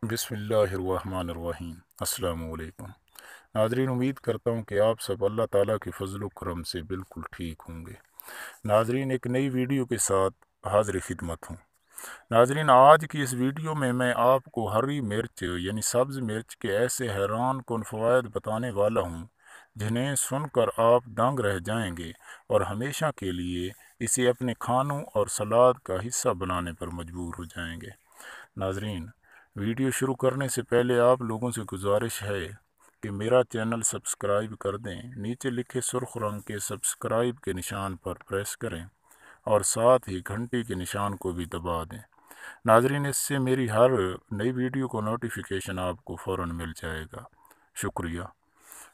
بسم اللہ الرحمن الرحیم۔ السلام علیکم ناظرین، امید کرتا ہوں کہ آپ سب اللہ تعالیٰ کے فضل و کرم سے بالکل ٹھیک ہوں گے۔ ناظرین، ایک نئی ویڈیو کے ساتھ حاضر خدمت ہوں۔ ناظرین، آج کی اس ویڈیو میں آپ کو ہری مرچ یعنی سبز مرچ کے ایسے حیران کن فوائد بتانے والا ہوں جنہیں سن کر آپ دنگ رہ جائیں گے اور ہمیشہ کے لیے اسے اپنے کھانوں اور سلاد کا حصہ بنانے پر مجبور ہو جائیں گے۔ ناظرین، ویڈیو شروع کرنے سے پہلے آپ لوگوں سے گزارش ہے کہ میرا چینل سبسکرائب کر دیں۔ نیچے لکھے سرخ رنگ کے سبسکرائب کے نشان پر پریس کریں اور ساتھ ہی گھنٹی کے نشان کو بھی دبا دیں۔ ناظرین، اس سے میری ہر نئی ویڈیو کو نوٹیفیکیشن آپ کو فوراً مل جائے گا۔ شکریہ۔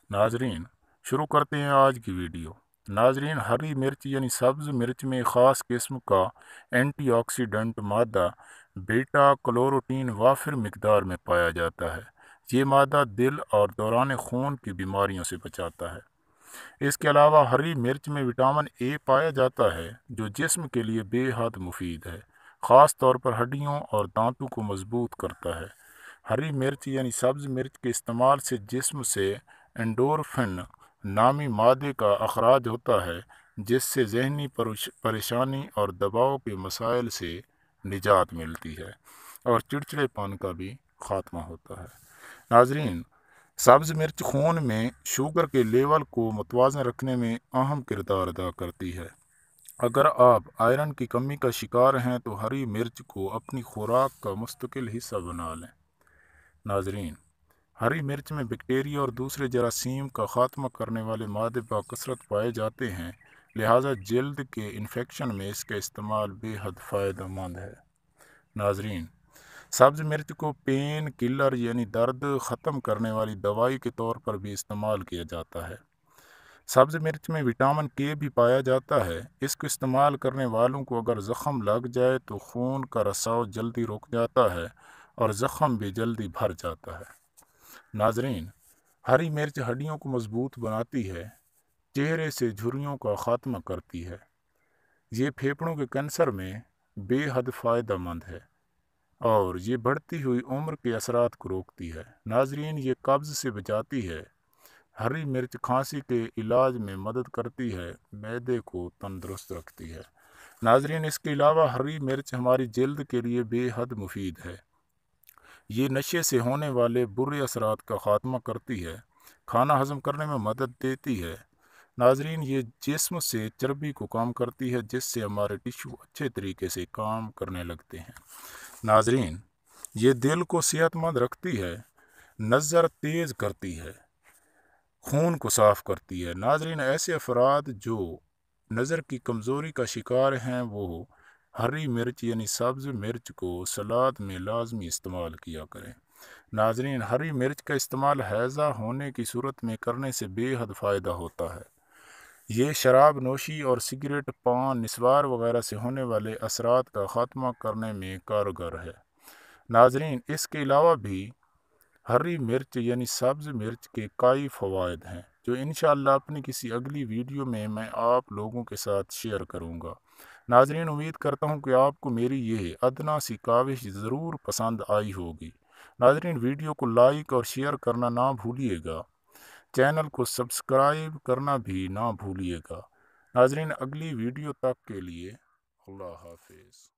ناظرین، شروع کرتے ہیں آج کی ویڈیو۔ ناظرین، ہری مرچ یعنی سبز مرچ میں خاص قسم کا اینٹی آکسیڈنٹ مادہ بیٹا کلوروٹین وافر مقدار میں پایا جاتا ہے۔ یہ مادہ دل اور دوران خون کی بیماریوں سے بچاتا ہے۔ اس کے علاوہ ہری مرچ میں وٹامن اے پایا جاتا ہے جو جسم کے لیے بے حد مفید ہے، خاص طور پر ہڈیوں اور دانتوں کو مضبوط کرتا ہے۔ ہری مرچ یعنی سبز مرچ کے استعمال سے جسم سے انڈورفن نامی مادے کا اخراج ہوتا ہے جس سے ذہنی پریشانی اور دباؤ کے مسائل سے نجات ملتی ہے اور چڑچڑے پن کا بھی خاتمہ ہوتا ہے۔ ناظرین، سبز مرچ خون میں شوگر کے لیول کو متوازن رکھنے میں اہم کردار ادا کرتی ہے۔ اگر آپ آئرن کی کمی کا شکار ہیں تو ہری مرچ کو اپنی خوراک کا مستقل حصہ بنا لیں۔ ناظرین، ہری مرچ میں بیکٹیریا اور دوسرے جراثیم کا خاتمہ کرنے والے مادے بکثرت پائے جاتے ہیں، لہٰذا جلد کے انفیکشن میں اس کا استعمال بے حد فائدہ مند ہے۔ ناظرین، سبز مرچ کو پین کلر یعنی درد ختم کرنے والی دوائی کے طور پر بھی استعمال کیا جاتا ہے۔ سبز مرچ میں وٹامن کے بھی پایا جاتا ہے۔ اس کو استعمال کرنے والوں کو اگر زخم لگ جائے تو خون کا رساؤ جلدی رک جاتا ہے اور زخم بھی جلدی بھر جاتا ہے۔ ناظرین، ہری مرچ ہڈیوں کو مضبوط بناتی ہے، چہرے سے جھریوں کا خاتمہ کرتی ہے۔ یہ پھیپھڑوں کے کینسر میں بے حد فائدہ مند ہے اور یہ بڑھتی ہوئی عمر کے اثرات کو روکتی ہے۔ ناظرین، یہ قبض سے بچاتی ہے۔ ہری مرچ کھانسی کے علاج میں مدد کرتی ہے، معدے کو تندرست رکھتی ہے۔ ناظرین، اس کے علاوہ ہری مرچ ہماری جلد کے لیے بے حد مفید ہے۔ یہ نشے سے ہونے والے برے اثرات کا خاتمہ کرتی ہے، کھانا ہضم کرنے میں مدد دیتی ہے۔ ناظرین، یہ جسم سے چربی کو کم کرتی ہے جس سے ہمارے ٹشو اچھے طریقے سے کام کرنے لگتے ہیں۔ ناظرین، یہ دل کو صحت مند رکھتی ہے، نظر تیز کرتی ہے، خون کو صاف کرتی ہے۔ ناظرین، ایسے افراد جو نظر کی کمزوری کا شکار ہیں وہ ہری مرچ یعنی سبز مرچ کو سلاد میں لازمی استعمال کیا کریں۔ ناظرین، ہری مرچ کا استعمال ہیضہ ہونے کی صورت میں کرنے سے بے حد فائدہ ہوتا ہے۔ یہ شراب نوشی اور سگریٹ پان نسوار وغیرہ سے ہونے والے اثرات کا خاتمہ کرنے میں کارگر ہے۔ ناظرین، اس کے علاوہ بھی ہری مرچ یعنی سبز مرچ کے کئی فوائد ہیں جو انشاءاللہ اپنی کسی اگلی ویڈیو میں آپ لوگوں کے ساتھ شیئر کروں گا۔ ناظرین، امید کرتا ہوں کہ آپ کو میری یہ ادنیٰ سی کاوش ضرور پسند آئی ہوگی۔ ناظرین، ویڈیو کو لائک اور شیئر کرنا نہ بھولیے گا، چینل کو سبسکرائب کرنا بھی نہ بھولیے گا۔ ناظرین، اگلی ویڈیو تک کے لیے اللہ حافظ۔